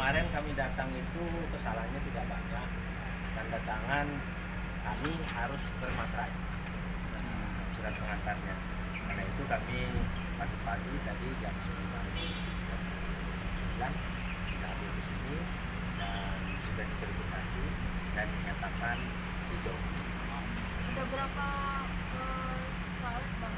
kemarin kami datang itu kesalahannya tidak banyak. Tanda tangan kami harus bermaterai surat pengantarnya. Karena itu kami pagi-pagi tadi jam 9 kita hadir di sini dan sudah diverifikasi dan dinyatakan hijau. Ada berapa caleg Bang?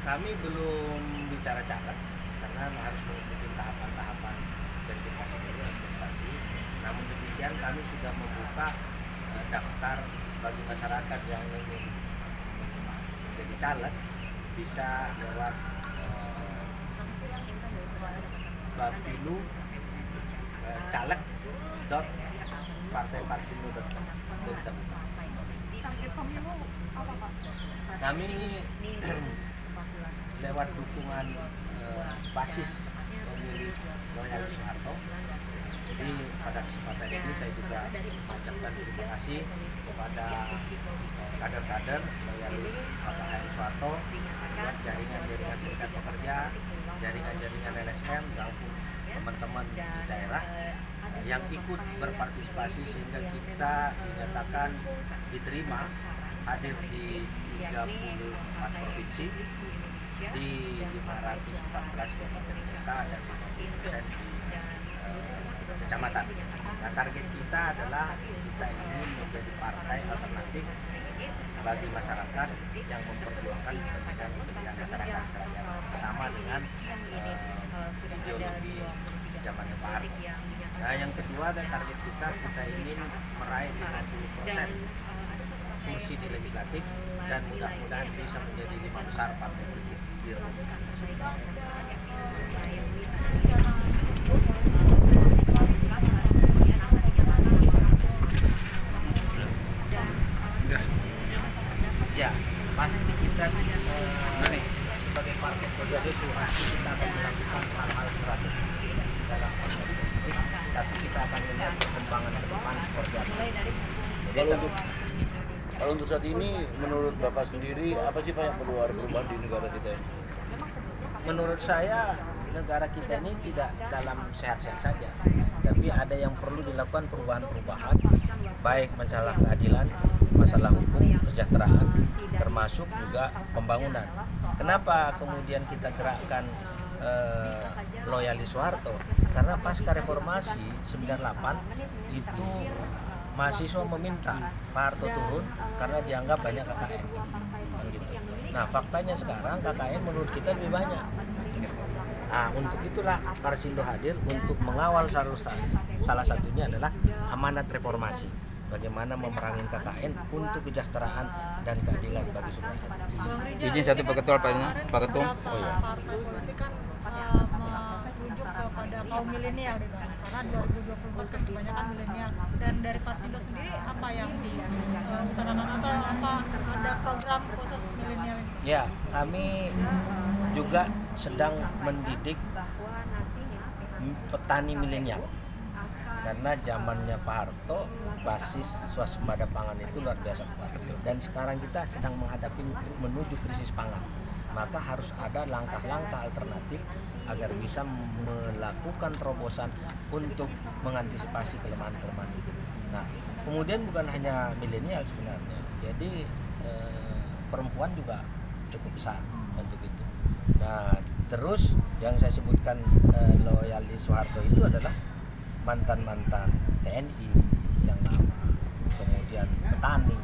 Kami belum bicara caleg karena harus mengikuti tahapan-tahapan verifikasi dulu administrasi. Namun demikian kami sudah membuka daftar bagi masyarakat yang ingin menjadi caleg bisa lewat bapilu caleg.partaiparsindo.com. Target pemilu apa Pak? Kami lewat dukungan basis pemilih loyalis Soeharto. Jadi pada kesempatan ini saya juga mengucapkan terima kasih kepada kader-kader loyalis KKN Soeharto, jaringan-jaringan serikat pekerja, jaringan-jaringan LSM, maupun teman-teman di daerah yang ikut berpartisipasi sehingga kita dinyatakan diterima hadir di 34 provinsi di 514 kabupaten kota dan 50% di kecamatan. Nah, target kita adalah kita ingin menjadi partai alternatif bagi masyarakat yang memperjuangkan kepentingan masyarakat kerajaan sama dengan ideologi zaman Pak Harto. Nah, yang kedua dan target kita ingin meraih 50% kursi di legislatif dan mudah-mudahan bisa menjadi 5 besar partai politik di Republik Indonesia. Ya, pasti kita sebagai partai politik pasti kita akan melakukan hal-hal strategis dalam konteks politik, tapi kita akan melihat perkembangan ke depan seperti apa. Kalau untuk saat ini, menurut Bapak sendiri, apa sih Pak yang perlu ada perubahan di negara kita ini? Menurut saya negara kita ini tidak dalam sehat-sehat saja, tapi ada yang perlu dilakukan perubahan-perubahan, baik masalah keadilan, masalah hukum, kesejahteraan, termasuk juga pembangunan. Kenapa kemudian kita gerakkan loyalis Soeharto? Karena pasca reformasi 98 itu mahasiswa meminta Pak Harto turun karena dianggap banyak KKN kan gitu. Nah, faktanya sekarang KKN menurut kita lebih banyak. Nah, untuk itulah Parsindo hadir untuk mengawal salah satunya adalah amanat reformasi. Bagaimana memerangi KKN untuk kesejahteraan dan keadilan bagi semua. Izin satu Pak Ketua, Pak Ketum. Oh iya. Partai politik kan merujuk kepada kaum milenial gitu. Karena 2024 kan kebanyakan milenial. Dan dari Parsindo sendiri apa yang diutarakan atau apa ada program khusus milenial ini? Ya, kami juga sedang mendidik petani milenial. Karena zamannya Pak Harto basis swasembada pangan itu luar biasa kuat. Dan sekarang kita sedang menghadapi menuju krisis pangan. Maka harus ada langkah-langkah alternatif agar bisa melakukan terobosan untuk mengantisipasi kelemahan-kelemahan itu. Nah, kemudian bukan hanya milenial sebenarnya. Jadi perempuan juga cukup besar untuk itu. Nah, terus yang saya sebutkan loyalis Soeharto itu adalah mantan-mantan TNI yang lama, kemudian petani,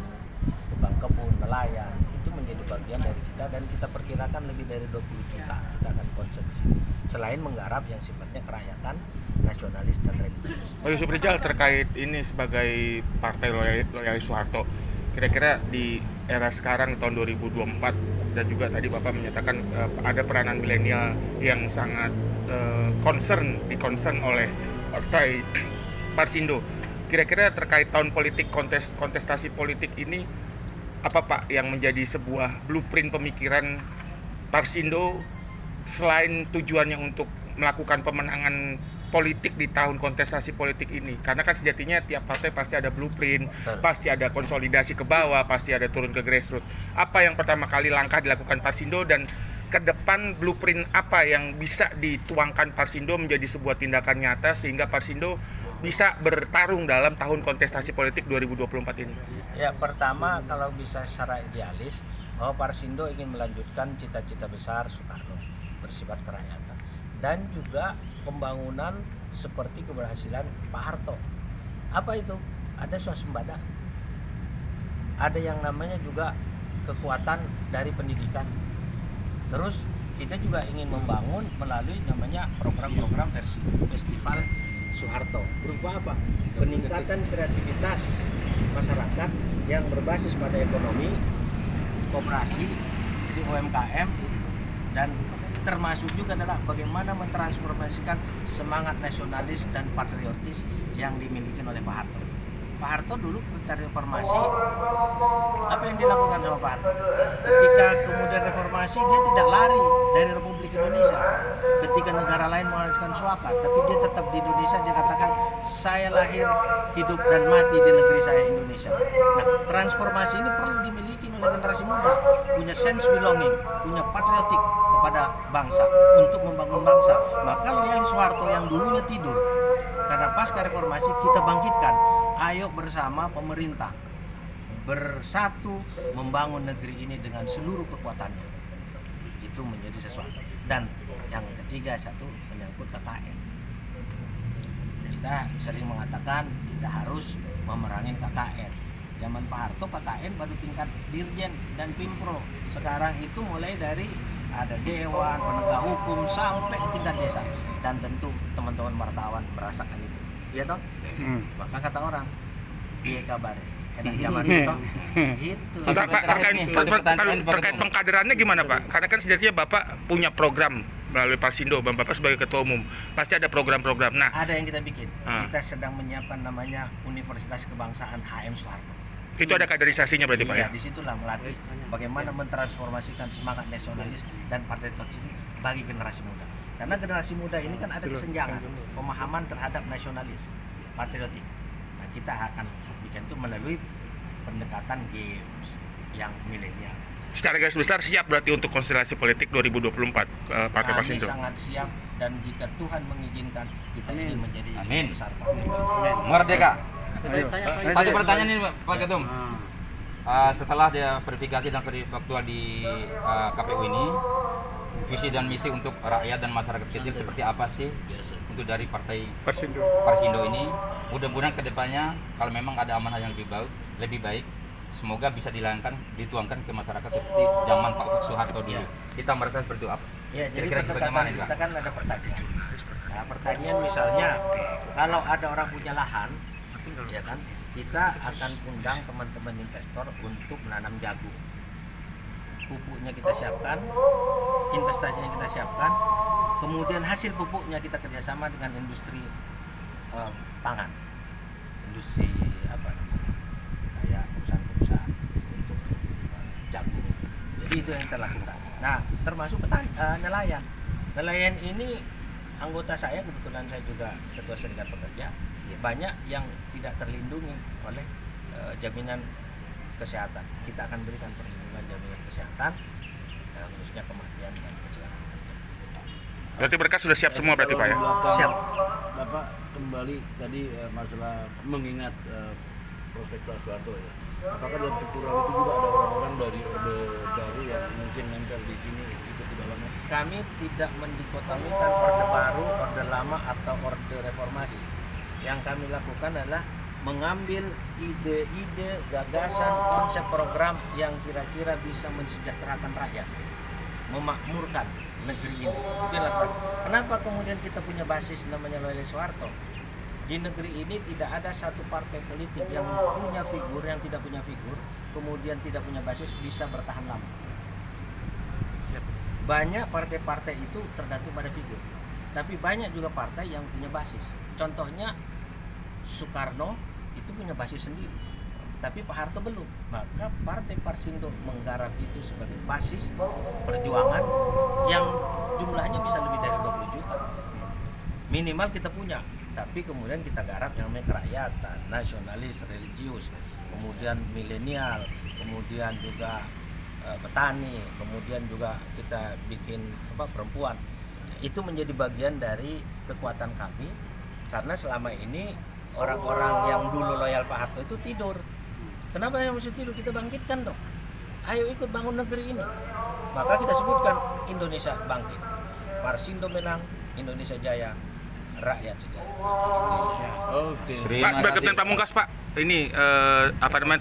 tukang kebun, nelayan, itu menjadi bagian dari kita dan kita perkirakan lebih dari 20 juta kita akan konsen di sini. Selain menggarap yang sifatnya kerakyatan, nasionalis dan religius. Yusuf Rizal terkait ini sebagai partai loyalis Soeharto, kira-kira di era sekarang tahun 2024 dan juga tadi Bapak menyatakan ada peranan milenial yang sangat concern oleh partai Parsindo. Kira-kira terkait tahun politik kontestasi politik ini apa Pak yang menjadi sebuah blueprint pemikiran Parsindo selain tujuannya untuk melakukan pemenangan politik di tahun kontestasi politik ini? Karena kan sejatinya tiap partai pasti ada blueprint, pasti ada konsolidasi ke bawah, pasti ada turun ke grassroots. Apa yang pertama kali langkah dilakukan Parsindo dan ke depan blueprint apa yang bisa dituangkan Parsindo menjadi sebuah tindakan nyata sehingga Parsindo bisa bertarung dalam tahun kontestasi politik 2024 ini? Ya, pertama kalau bisa secara idealis bahwa Parsindo ingin melanjutkan cita-cita besar Soekarno bersifat kerakyatan dan juga pembangunan seperti keberhasilan Pak Harto. Apa itu? Ada swasembada, ada yang namanya juga kekuatan dari pendidikan. Terus kita juga ingin membangun melalui namanya program-program festival Soeharto. Berupa apa? Peningkatan kreativitas masyarakat yang berbasis pada ekonomi, koperasi, jadi UMKM, dan termasuk juga adalah bagaimana mentransformasikan semangat nasionalis dan patriotis yang dimiliki oleh Pak Harto. Pak Harto dulu ketika reformasi, apa yang dilakukan sama Pak Harto? Ketika kemudian reformasi, dia tidak lari dari Republik Indonesia. Ketika negara lain mengadakan suaka, tapi dia tetap di Indonesia. Dia katakan, saya lahir, hidup dan mati di negeri saya Indonesia. Nah, transformasi ini perlu dimiliki oleh generasi muda, punya sense belonging, punya patriotik kepada bangsa untuk membangun bangsa. Maka loyalis Soeharto yang dulunya tidur, karena pasca reformasi kita bangkitkan. Ayo bersama pemerintah bersatu membangun negeri ini dengan seluruh kekuatannya. Itu menjadi sesuatu. Dan yang ketiga, satu menyangkut KKN. Kita sering mengatakan kita harus memerangin KKN. Zaman Pak Harto KKN baru tingkat dirjen dan pimpro. Sekarang itu mulai dari ada dewan, penegak hukum sampai tingkat desa. Dan tentu teman-teman wartawan merasakan itu. Iya toh? Maka kata orang, iya kabar, enak zaman itu. Gitu. Terkait pengkaderannya gimana Pak? Karena kan sejatinya Bapak punya program melalui Parsindo, Bapak sebagai ketua umum pasti ada program-program. Nah, ada yang kita bikin. Kita sedang menyiapkan namanya Universitas Kebangsaan HM Soeharto. Itu ada kaderisasinya berarti Pak ya? Disitulah melatih bagaimana mentransformasikan semangat nasionalis dan patriotis bagi generasi muda. Karena generasi muda ini kan ada kesenjangan pemahaman terhadap nasionalis, patriotik. Nah, kita akan bikin itu melalui pendekatan games yang milenial. Secara garis besar siap berarti untuk konstelasi politik 2024 Partai Parsindo? Kami sangat siap, dan jika Tuhan mengizinkan kita ingin menjadi besar partai. Merdeka. Satu pertanyaan ini Pak Ketum. Setelah dia verifikasi dan faktual di KPU ini, visi dan misi untuk rakyat dan masyarakat kecil seperti apa sih untuk dari Partai Parsindo ini? Mudah-mudahan kedepannya kalau memang ada amanah yang lebih baik, semoga bisa dituangkan ke masyarakat seperti zaman Pak Soeharto dulu. Kita merasa seperti apa? Ya, jadi Kira-kira pendekatan kita kan ada pertanian. Nah, pertanian misalnya kalau ada orang punya lahan, ya kan, kita akan undang teman-teman investor untuk menanam jagung. Pupuknya kita siapkan, investasinya kita siapkan, kemudian hasil pupuknya kita kerjasama dengan industri pangan, industri apa namanya, kayak perusahaan-perusahaan untuk jagung. Jadi itu yang kita lakukan. Nah, termasuk nelayan. Nelayan ini anggota saya, kebetulan saya juga ketua serikat pekerja, banyak yang tidak terlindungi oleh jaminan kesehatan. Kita akan berikan perlindungan jaminan kesehatan, khususnya kematian dan kecelakaan. Berarti berkas sudah siap semua berarti Pak ya? Siap. Bapak kembali tadi masalah mengingat prospek Pak Soeharto ya. Apakah dalam struktural itu juga ada orang-orang dari Orde Baru yang mungkin nempel di sini ikut di dalamnya? Kami tidak mendikotomikan Orde Baru, Orde Lama atau Orde Reformasi. Yang kami lakukan adalah mengambil ide-ide, gagasan, konsep program yang kira-kira bisa mensejahterakan rakyat, memakmurkan negeri ini. Itu yang lakukan. Kenapa kemudian kita punya basis namanya loyalis Soeharto? Di negeri ini tidak ada satu partai politik yang punya figur, yang tidak punya figur, kemudian tidak punya basis bisa bertahan lama. Banyak partai-partai itu tergantung pada figur, tapi banyak juga partai yang punya basis. Contohnya Soekarno itu punya basis sendiri, tapi Pak Harto belum. Maka Partai Parsindo menggarap itu sebagai basis perjuangan yang jumlahnya bisa lebih dari 20 juta. Minimal kita punya, tapi kemudian kita garap yang namanya kerakyatan, nasionalis, religius, kemudian milenial, kemudian juga petani, kemudian juga kita bikin perempuan. Itu menjadi bagian dari kekuatan kami, karena selama ini orang-orang yang dulu loyal Pak Harto itu tidur. Kenapa yang mesti tidur? Kita bangkitkan dong. Ayo ikut bangun negeri ini. Maka kita sebutkan Indonesia bangkit. Parsindo menang, Indonesia jaya, rakyat sejahtera. Oke. Terima Pak, sebagai kasih. ketua pamungkas Pak, ini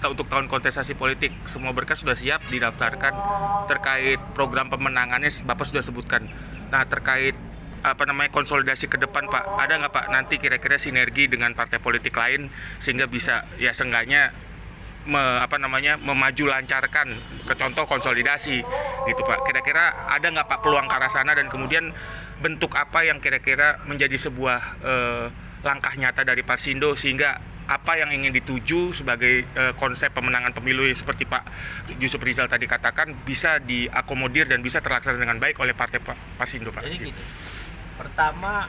untuk tahun kontestasi politik semua berkas sudah siap didaftarkan. Terkait program pemenangannya Bapak sudah sebutkan. Nah, terkait konsolidasi ke depan Pak, ada nggak Pak nanti kira-kira sinergi dengan partai politik lain sehingga bisa ya seenggaknya memaju lancarkan ke contoh konsolidasi gitu Pak. Kira-kira ada nggak Pak peluang ke arah sana, dan kemudian bentuk apa yang kira-kira menjadi sebuah langkah nyata dari Parsindo sehingga apa yang ingin dituju sebagai konsep pemenangan pemilu seperti Pak Yusuf Rizal tadi katakan bisa diakomodir dan bisa terlaksana dengan baik oleh partai Parsindo Pak. Jadi gitu. Pertama,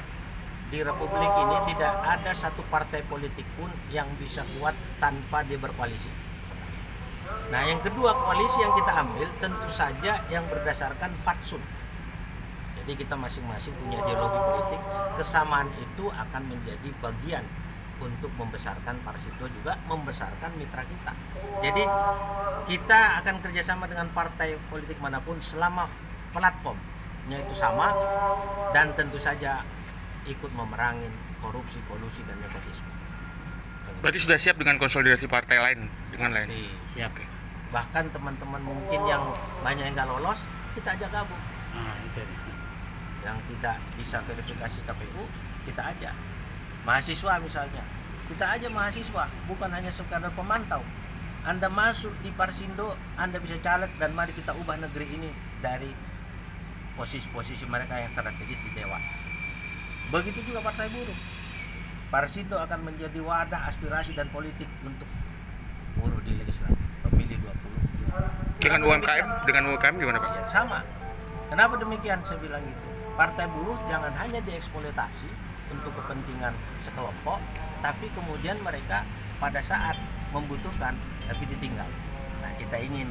di Republik ini tidak ada satu partai politik pun yang bisa kuat tanpa dia berkoalisi. Nah, yang kedua, koalisi yang kita ambil tentu saja yang berdasarkan fatsun. Jadi kita masing-masing punya ideologi politik, kesamaan itu akan menjadi bagian untuk membesarkan Parsindo, juga membesarkan mitra kita. Jadi kita akan kerjasama dengan partai politik manapun selama platformnya itu sama, dan tentu saja ikut memerangi korupsi, kolusi, dan nepotisme. Berarti sudah siap dengan konsolidasi partai lain dengan lain. Pasti siap. Bahkan teman-teman mungkin yang banyak yang nggak lolos, kita ajak gabung. Yang tidak bisa verifikasi KPU, kita ajak. Mahasiswa misalnya, kita aja mahasiswa, bukan hanya sekadar pemantau. Anda masuk di Parsindo, Anda bisa caleg, dan mari kita ubah negeri ini dari posisi-posisi mereka yang strategis di dewan. Begitu juga Partai Buruh. Parsindo akan menjadi wadah aspirasi dan politik untuk buruh di legislatif pemilih 20. Dengan UMKM gimana Pak? Ya, sama. Kenapa demikian saya bilang gitu? Partai buruh jangan hanya dieksploitasi untuk kepentingan sekelompok, tapi kemudian mereka pada saat membutuhkan tapi ditinggal. Nah, kita ingin